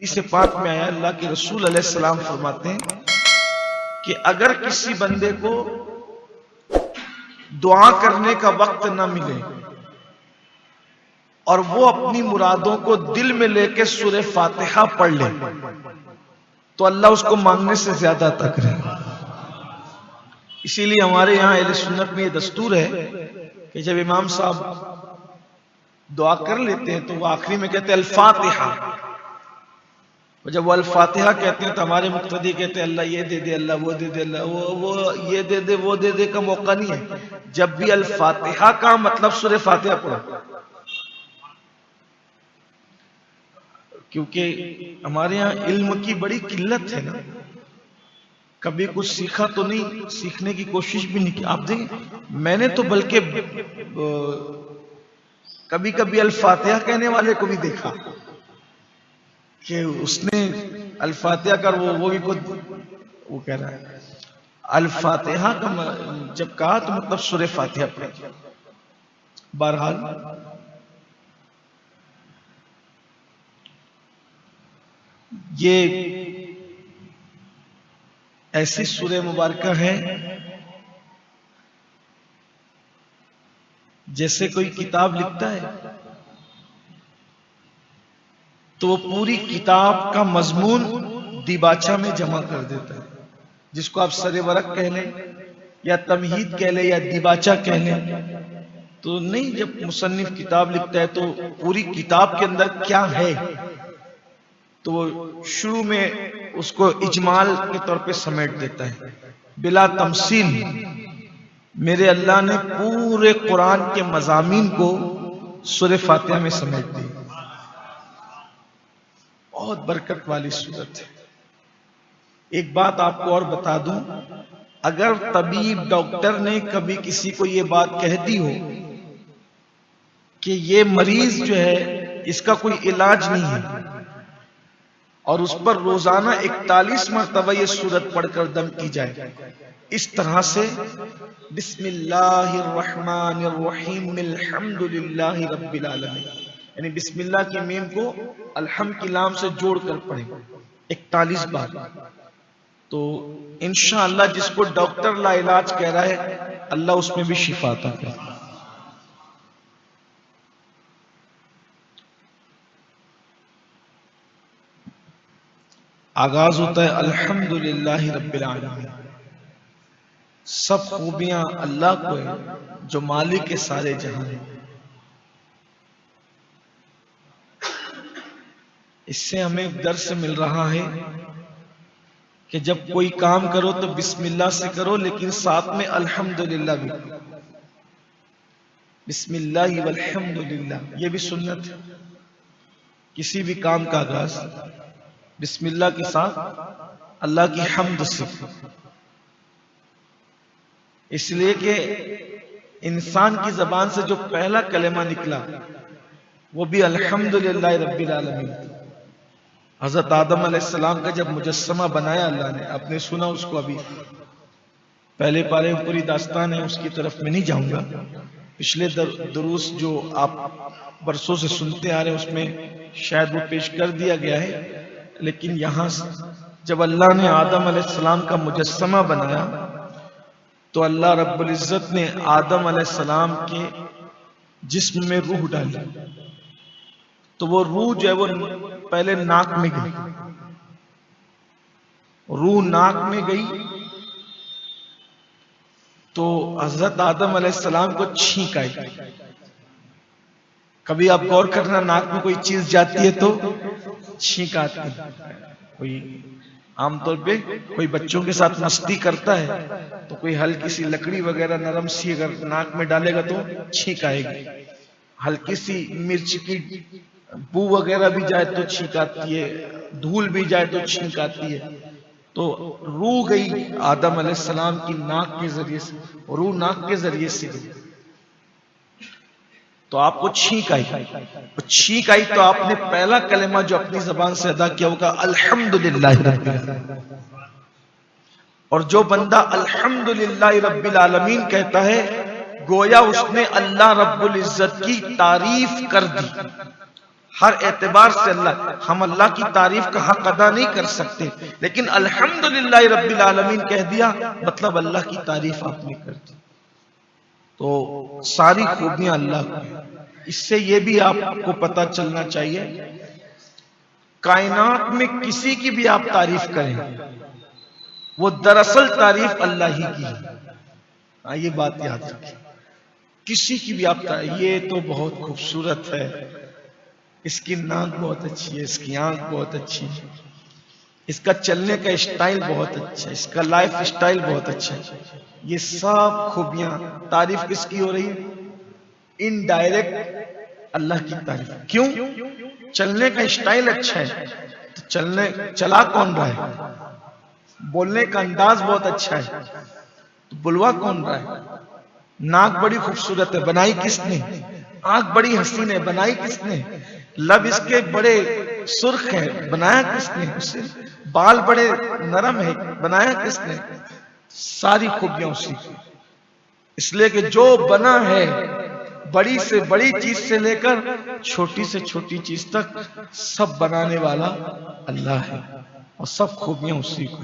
حدیث پاک میں آیا، اللہ کے رسول علیہ السلام فرماتے ہیں کہ اگر کسی بندے کو دعا کرنے کا وقت نہ ملے اور وہ اپنی مرادوں کو دل میں لے کے سورہ فاتحہ پڑھ لے تو اللہ اس کو مانگنے سے زیادہ عطا کرے گا۔ اسی لیے ہمارے یہاں اہل سنت میں یہ دستور ہے کہ جب امام صاحب دعا کر لیتے ہیں تو وہ آخری میں کہتے ہیں الفاتحہ، اور جب وہ الفاتحہ کہتے ہیں تو ہمارے مقتدی کہتے ہیں اللہ یہ دے دے، اللہ وہ دے دے، اللہ وہ یہ دے دے، وہ دے دے کا موقع نہیں ہے۔ جب بھی الفاتحہ کا مطلب سورہ فاتحہ پڑھو، کیونکہ ہمارے یہاں علم کی بڑی قلت ہے نا، کبھی کچھ سیکھا تو نہیں، سیکھنے کی کوشش بھی نہیں کی۔ آپ دیکھیں میں نے تو بلکہ کبھی کبھی الفاتحہ کہنے والے کو بھی دیکھا کہ اس نے الفاتحہ کر وہ بھی خود وہ کہہ رہا ہے الفاتحہ کا جب کہا تو مطلب سورہ فاتحہ پڑھی۔ بہرحال یہ ایسی سورہ مبارکہ ہے جیسے کوئی کتاب لکھتا ہے تو وہ پوری کتاب کا مضمون دیباچہ میں جمع کر دیتا ہے، جس کو آپ سر ورق کہہ لیں یا تمہید کہہ لیں یا دیباچہ کہہ لیں۔ تو نہیں، جب مصنف کتاب لکھتا ہے تو پوری کتاب کے اندر کیا ہے تو وہ شروع میں اس کو اجمال کے طور پہ سمیٹ دیتا ہے بلا تمثیل۔ میرے اللہ نے پورے قرآن کے مضامین کو سورہ فاتحہ میں سمیٹ دی۔ بہت برکت والی سورت ہے۔ ایک بات آپ کو اور بتا دوں، اگر طبیب ڈاکٹر نے کبھی کسی کو یہ بات کہہ دی ہو کہ یہ مریض جو ہے اس کا کوئی علاج نہیں ہے اور اس پر روزانہ 41 مرتبہ یہ سورت پڑھ کر دم کی جائے، اس طرح سے بسم اللہ الرحمن الرحیم الحمد للہ رب العالمین، یعنی بسم اللہ کی میم کو الحمد کی لام سے جوڑ کر پڑھیں 41 بار، تو انشاءاللہ جس کو ڈاکٹر لا علاج کہہ رہا ہے اللہ اس میں بھی شفا عطا کرے۔ آغاز ہوتا ہے الحمدللہ رب العالمین، سب خوبیاں اللہ کو ہیں جو مالک کے سارے جہاں ہیں۔ اس سے ہمیں درس مل رہا ہے کہ جب کوئی کام کرو تو بسم اللہ سے کرو، لیکن ساتھ میں الحمدللہ بھی، بسم اللہ والحمدللہ، یہ بھی سنت ہے۔ کسی بھی کام کا آغاز بسم اللہ کے ساتھ اللہ کی حمد سے، اس لیے کہ انسان کی زبان سے جو پہلا کلمہ نکلا وہ بھی الحمدللہ رب العالمین۔ حضرت آدم علیہ السلام کا جب مجسمہ بنایا اللہ نے، آپ نے سنا اس کو، ابھی پہلے پارے میں پوری داستان ہے، اس کی طرف میں نہیں جاؤں گا۔ پچھلے دروس جو آپ برسوں سے سنتے آ رہے ہیں اس میں شاید وہ پیش کر دیا گیا ہے، لیکن یہاں جب اللہ نے آدم علیہ السلام کا مجسمہ بنایا تو اللہ رب العزت نے آدم علیہ السلام کے جسم میں روح ڈالی، تو وہ روح جو ہے وہ پہلے ناک میں گئی، روح ناک میں گئی تو حضرت آدم علیہ السلام کو چھینک آئی۔ کبھی آپ غور کرنا، ناک میں کوئی چیز جاتی ہے تو چھینک آتی ہے۔ کوئی عام طور پہ کوئی بچوں کے ساتھ مستی کرتا ہے تو کوئی ہلکی سی لکڑی وغیرہ نرم سی اگر ناک میں ڈالے گا تو چھینک آئے گی، ہلکی سی مرچ کی بو وغیرہ بھی جائے تو چھینک آتی ہے، دھول بھی جائے تو چھینک آتی ہے۔ تو روح گئی آدم علیہ السلام کی ناک کے ذریعے سے، روح ناک کے ذریعے سے گئی تو آپ کو چھینک آئی، چھینک آئی تو آپ نے پہلا کلمہ جو اپنی زبان سے ادا کیا ہوگا الحمدللہ رب العالمین۔ اور جو بندہ الحمدللہ رب العالمین کہتا ہے گویا اس نے اللہ رب العزت کی تعریف کر دی، ہر اعتبار سے ہم اللہ کی تعریف کا حق ادا نہیں کر سکتے، لیکن الحمدللہ رب العالمین کہہ دیا مطلب اللہ کی تعریف آپ نے کر دی۔ تو ساری خوبیاں اللہ کو ہیں۔ اس سے یہ بھی آپ کو پتا چلنا چاہیے، کائنات میں کسی کی بھی آپ تعریف کریں وہ دراصل تعریف اللہ ہی کی ہے۔ یہ بات یاد رکھیں، کسی کی بھی آپ تعریف، یہ تو بہت خوبصورت ہے، اس کی ناک بہت اچھی ہے، اس کی آنکھ بہت اچھی ہے، اس کا چلنے کا اسٹائل بہت اچھا ہے، اس کا لائف اسٹائل بہت اچھا ہے، یہ سب خوبیاں تعریف کس کی ہو رہی ہے؟ انڈائریکٹ اللہ کی تعریف۔ کیوں؟ چلنے کا اسٹائل اچھا ہے تو چلا کون رہا ہے؟ بولنے کا انداز بہت اچھا ہے تو بلوا کون رہا ہے؟ ناک بڑی خوبصورت ہے، بنائی کس نے؟ آنکھ بڑی حسین ہے، بنائی کس نے؟ لب اس کے بڑے سرخ ہیں، بنایا کس نے اسے؟ بال بڑے نرم ہیں، بنایا کس نے؟ ساری خوبیاں اسی کی۔ اس لیے کہ جو بنا ہے بڑی سے بڑی چیز سے لے کر چھوٹی سے چھوٹی چیز تک سب بنانے والا اللہ ہے، اور سب خوبیاں اسی کو۔